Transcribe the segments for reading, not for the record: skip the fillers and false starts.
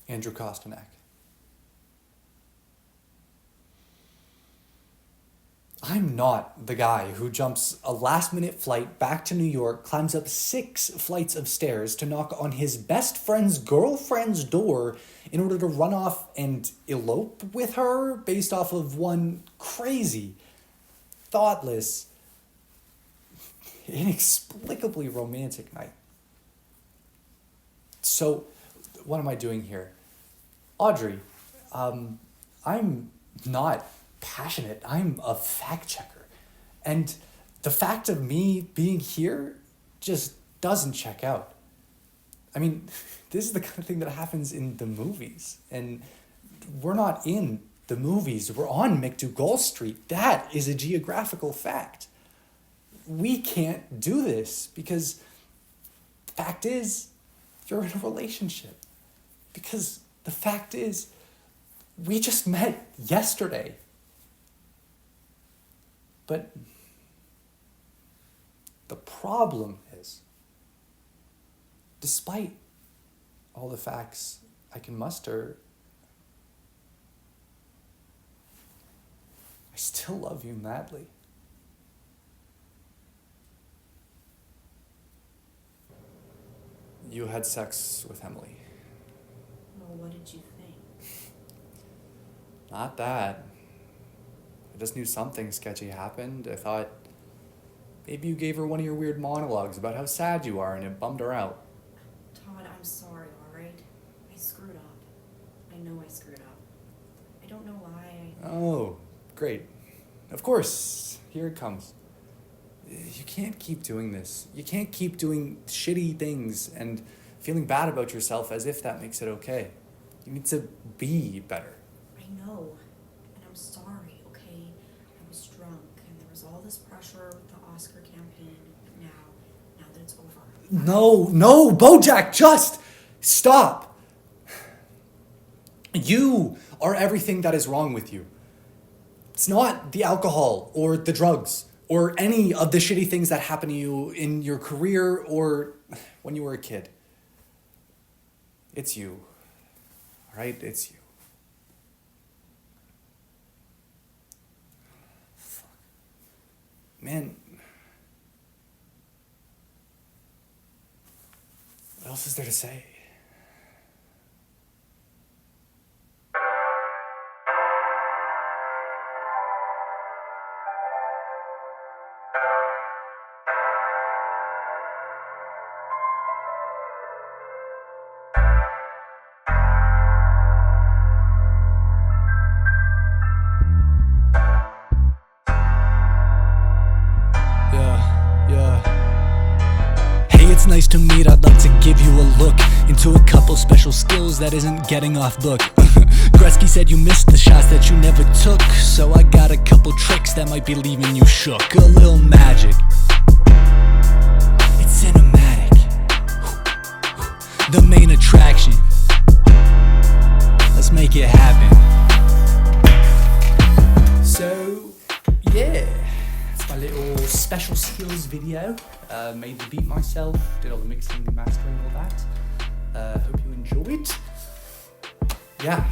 Andrew Costinak. I'm not the guy who jumps a last-minute flight back to New York, climbs up 6 flights of stairs to knock on his best friend's girlfriend's door in order to run off and elope with her based off of one crazy, thoughtless, inexplicably romantic night. So, what am I doing here? Audrey, I'm not passionate. I'm a fact checker. And the fact of me being here just doesn't check out. I mean, this is the kind of thing that happens in the movies. And we're not in the movies. We're on McDougall Street. That is a geographical fact. We can't do this because the fact is, you're in a relationship. Because the fact is, we just met yesterday. But the problem is, despite all the facts I can muster, I still love you madly. You had sex with Emily. Well, what did you think? Not that. I just knew something sketchy happened. I thought maybe you gave her one of your weird monologues about how sad you are and it bummed her out. Todd, I'm sorry, alright? I screwed up. I know I screwed up. I don't know why Oh, great. Of course, here it comes. You can't keep doing this. You can't keep doing shitty things and feeling bad about yourself as if that makes it okay. You need to be better. I know. And I'm sorry, okay? I was drunk and there was all this pressure with the Oscar campaign. But now that it's over. No, Bojack, just stop. You are everything that is wrong with you. It's not the alcohol or the drugs or any of the shitty things that happen to you in your career or when you were a kid. It's you. All right? It's you. Fuck. Man. What else is there to say? Hey, it's nice to meet. I'd like to give you a look into a couple special skills that isn't getting off book. Gretzky said you missed the shots that you never took, so I got a couple tricks that might be leaving you shook. A little magic, it's cinematic. The main attraction, let's make it happen. So, yeah, that's my little special skills video. Made the beat myself, did all the mixing and mastering, all that. Hope you enjoyed. Yeah,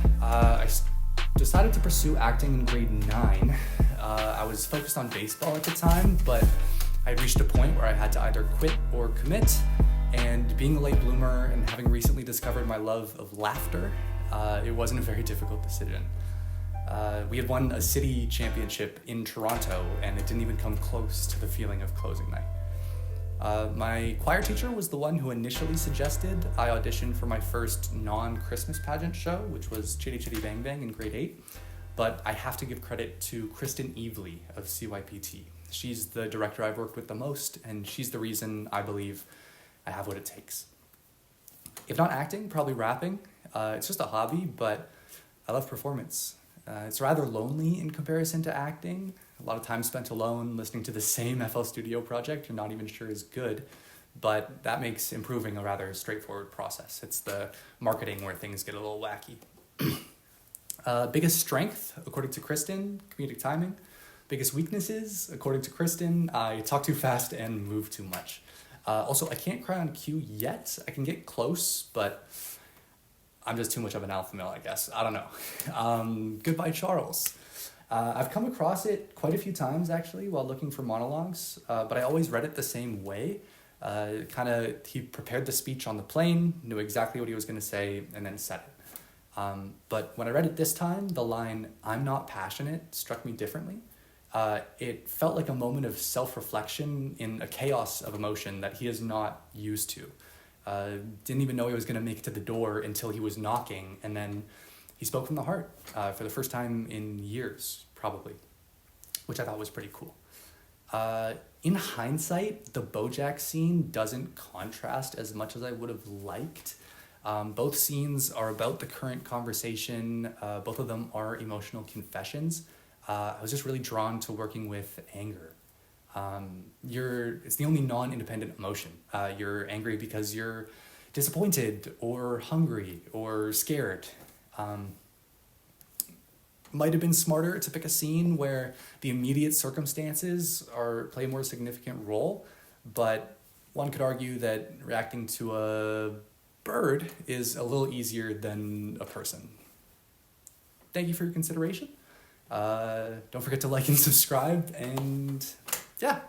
decided to pursue acting in grade 9. I was focused on baseball at the time, but I reached a point where I had to either quit or commit. And being a late bloomer and having recently discovered my love of laughter, it wasn't a very difficult decision. We had won a city championship in Toronto, and it didn't even come close to the feeling of closing night. My choir teacher was the one who initially suggested I audition for my first non-Christmas pageant show, which was Chitty Chitty Bang Bang in grade 8. But I have to give credit to Kristen Evely of CYPT. She's the director I've worked with the most, and she's the reason I believe I have what it takes. If not acting, probably rapping. It's just a hobby, but I love performance. It's rather lonely in comparison to acting. A lot of time spent alone listening to the same FL Studio project you're not even sure is good, but that makes improving a rather straightforward process. It's the marketing where things get a little wacky. Biggest strength, according to Kristen, comedic timing. Biggest weaknesses, according to Kristen, I talk too fast and move too much. Also, I can't cry on cue yet. I can get close, but I'm just too much of an alpha male, I guess. I don't know. Goodbye, Charles. I've come across it quite a few times, actually, while looking for monologues, but I always read it the same way. He prepared the speech on the plane, knew exactly what he was going to say, and then said it. But when I read it this time, the line, "I'm not passionate," struck me differently. It felt like a moment of self-reflection in a chaos of emotion that he is not used to. Didn't even know he was going to make it to the door until he was knocking, and then he spoke from the heart for the first time in years, probably, which I thought was pretty cool. In hindsight, the Bojack scene doesn't contrast as much as I would have liked. Both scenes are about the current conversation. Both of them are emotional confessions. I was just really drawn to working with anger. It's the only non-independent emotion. You're angry because you're disappointed or hungry or scared. Might have been smarter to pick a scene where the immediate circumstances play a more significant role, but one could argue that reacting to a bird is a little easier than a person. Thank you for your consideration. Don't forget to like and subscribe, and yeah.